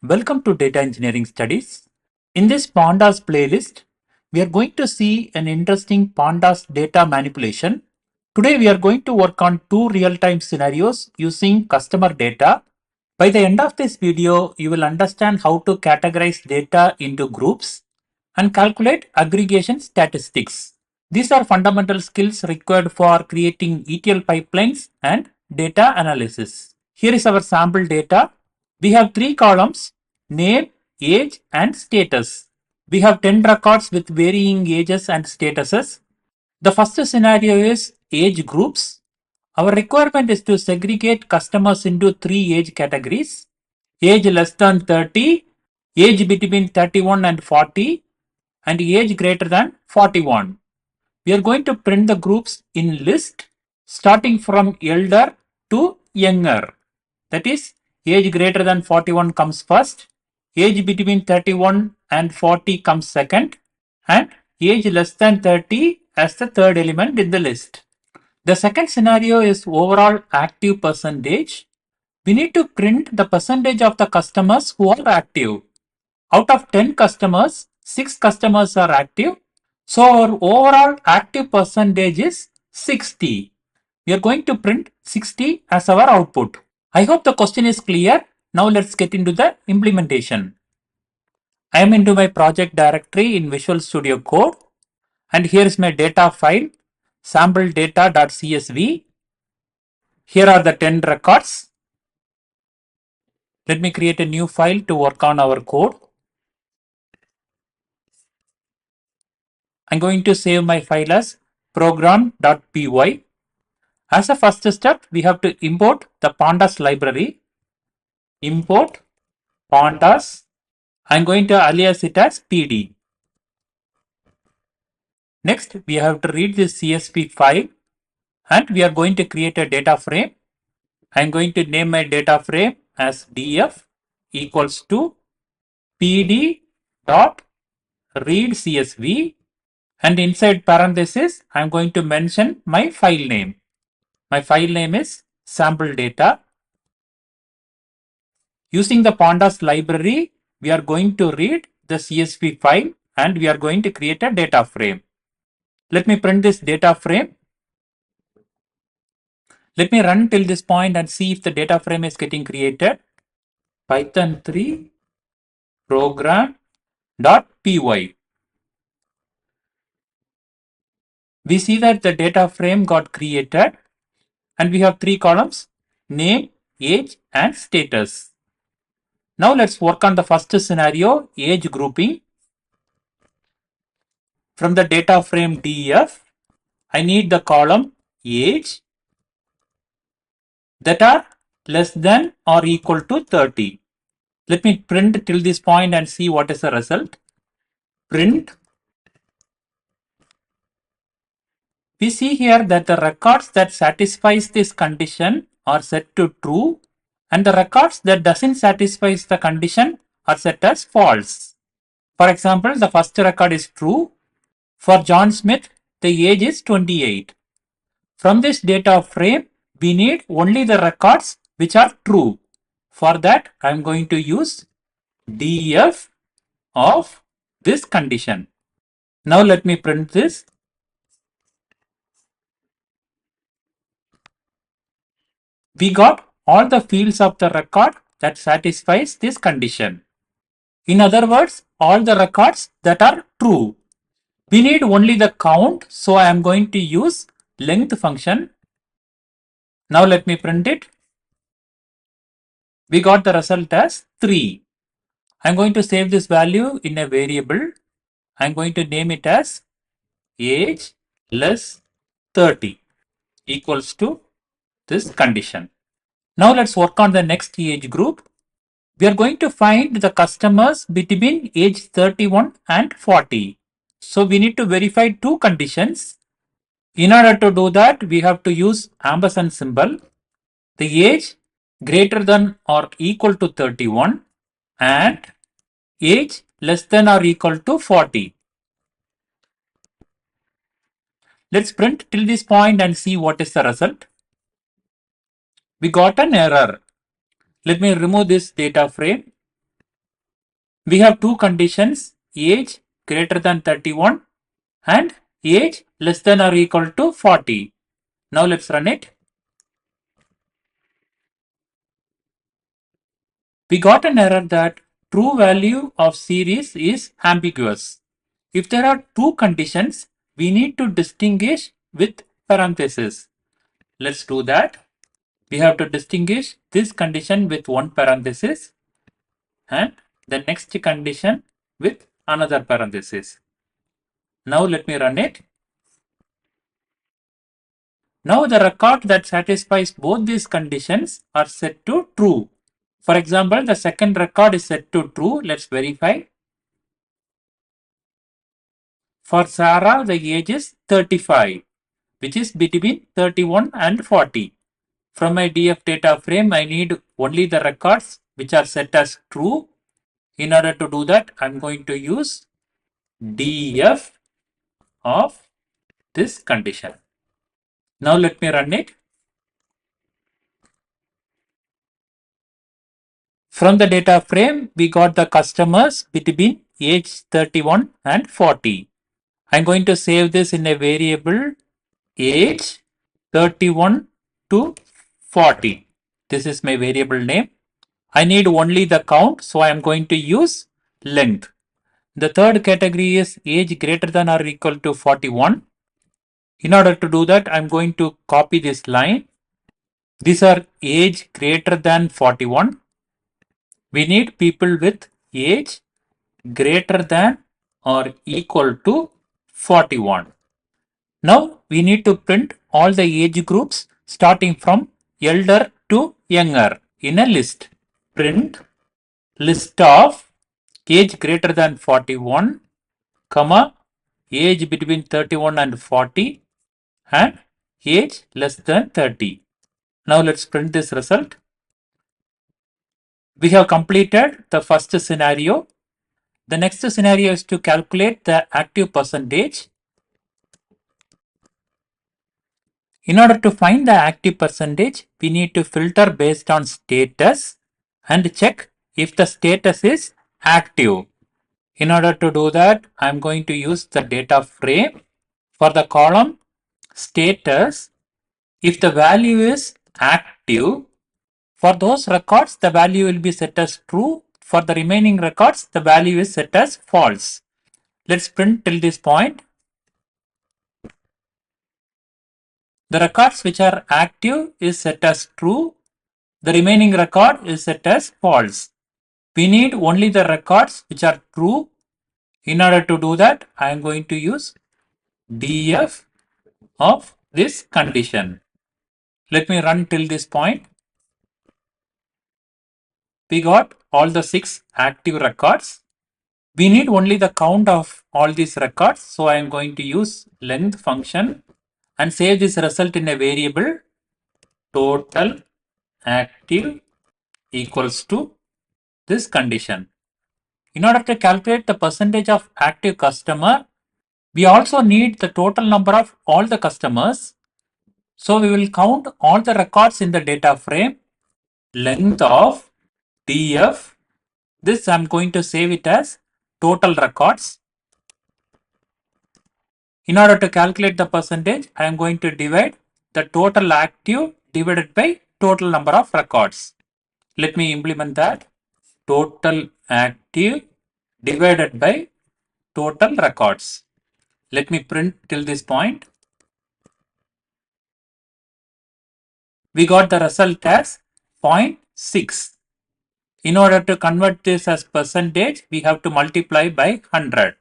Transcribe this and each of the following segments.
Welcome to Data Engineering Studies. In this Pandas playlist, we are going to see an interesting Pandas data manipulation. Today, we are going to work on two real-time scenarios using customer data. By the end of this video, you will understand how to categorize data into groups and calculate aggregation statistics. These are fundamental skills required for creating ETL pipelines and data analysis. Here is our sample data. We have three columns: name, age, and status. We have 10 records with varying ages and statuses. The first scenario is age groups. Our requirement is to segregate customers into three age categories: age less than 30, age between 31 and 40, and age greater than 41. We are going to print the groups in list starting from elder to younger. That is, age greater than 41 comes first, age between 31 and 40 comes second, and age less than 30 as the third element in the list. The second scenario is overall active percentage. We need to print the percentage of the customers who are active. Out of 10 customers, 6 customers are active. So our overall active percentage is 60. We are going to print 60 as our output. I hope the question is clear. Now let's get into the implementation. I am into my project directory in Visual Studio Code, and here is my data file, sampledata.csv. Here are the 10 records. Let me create a new file to work on our code. I'm going to save my file as program.py. As a first step, we have to import the Pandas library. Import Pandas. I'm going to alias it as PD. Next, we have to read this CSV file and we are going to create a data frame. I'm going to name my data frame as df equals to pd dot read CSV, and inside parenthesis, I'm going to mention my file name. My file name is sample data. Using the Pandas library, we are going to read the CSV file and we are going to create a data frame. Let me print this data frame. Let me run till this point and see if the data frame is getting created. Python 3 program.py. We see that the data frame got created and we have three columns: name, age, and status. Now let's work on the first scenario, age grouping. From the data frame def, I need the column age that are less than or equal to 30. Let me print till this point and see what is the result. Print. We see here that the records that satisfies this condition are set to true, and the records that doesn't satisfy the condition are set as false. For example, the first record is true. For John Smith, the age is 28. From this data frame, we need only the records which are true. For that, I am going to use def of this condition. Now let me print this. We got all the fields of the record that satisfies this condition. In other words, all the records that are true. We need only the count, so I am going to use length function. Now let me print it. We got the result as 3. I'm going to save this value in a variable. I'm going to name it as age less 30 equals to this condition. Now let's work on the next age group. We are going to find the customers between age 31 and 40. So we need to verify two conditions. In order to do that, we have to use ampersand symbol. The age greater than or equal to 31 and age less than or equal to 40. Let's print till this point and see what is the result. We got an error. Let me remove this data frame. We have two conditions, age greater than 31 and age less than or equal to 40. Now let's run it. We got an error that true value of series is ambiguous. If there are two conditions, we need to distinguish with parentheses. Let's do that. We have to distinguish this condition with one parenthesis and the next condition with another parenthesis. Now let me run it. Now the record that satisfies both these conditions are set to true. For example, the second record is set to true. Let's verify. For Sarah, the age is 35, which is between 31 and 40. From my DF data frame, I need only the records which are set as true. In order to do that, I'm going to use DF of this condition. Now let me run it. From the data frame, we got the customers between age 31 and 40. I'm going to save this in a variable age 31 to 40. This is my variable name. I need only the count, so I am going to use length. The third category is age greater than or equal to 41. In order to do that, I'm going to copy this line. These are age greater than 41. We need people with age greater than or equal to 41. Now we need to print all the age groups starting from elder to younger in a list. Print list of age greater than 41, comma, age between 31 and 40 and age less than 30. Now let's print this result. We have completed the first scenario. The next scenario is to calculate the active percentage. In order to find the active percentage, we need to filter based on status and check if the status is active. In order to do that, I'm going to use the data frame. For the column status, if the value is active, for those records, the value will be set as true. For the remaining records, the value is set as false. Let's print till this point. The records which are active is set as true. The remaining record is set as false. We need only the records which are true. In order to do that, I am going to use DF of this condition. Let me run till this point. We got all the 6 active records. We need only the count of all these records. So I am going to use length function and save this result in a variable total active equals to this condition. In order to calculate the percentage of active customer, we also need the total number of all the customers. So we will count all the records in the data frame, length of df. This I'm going to save it as total records. In order to calculate the percentage, I am going to divide the total active divided by total number of records. Let me implement that. Total active divided by total records. Let me print till this point. We got the result as 0.6. In order to convert this as percentage, we have to multiply by 100.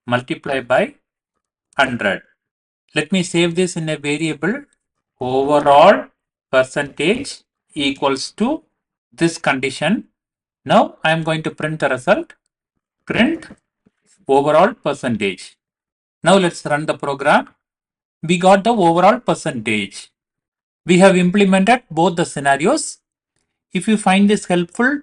Multiply by 100. Let me save this in a variable overall percentage equals to this condition. Now I am going to print the result. Print overall percentage. Now let's run the program. We got the overall percentage. We have implemented both the scenarios. If you find this helpful,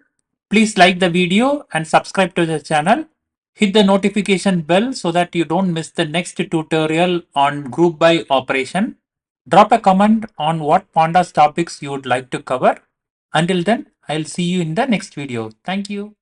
please like the video and subscribe to the channel. Hit the notification bell so that you don't miss the next tutorial on group by operation. Drop a comment on what Pandas topics you would like to cover. Until then, I'll see you in the next video. Thank you.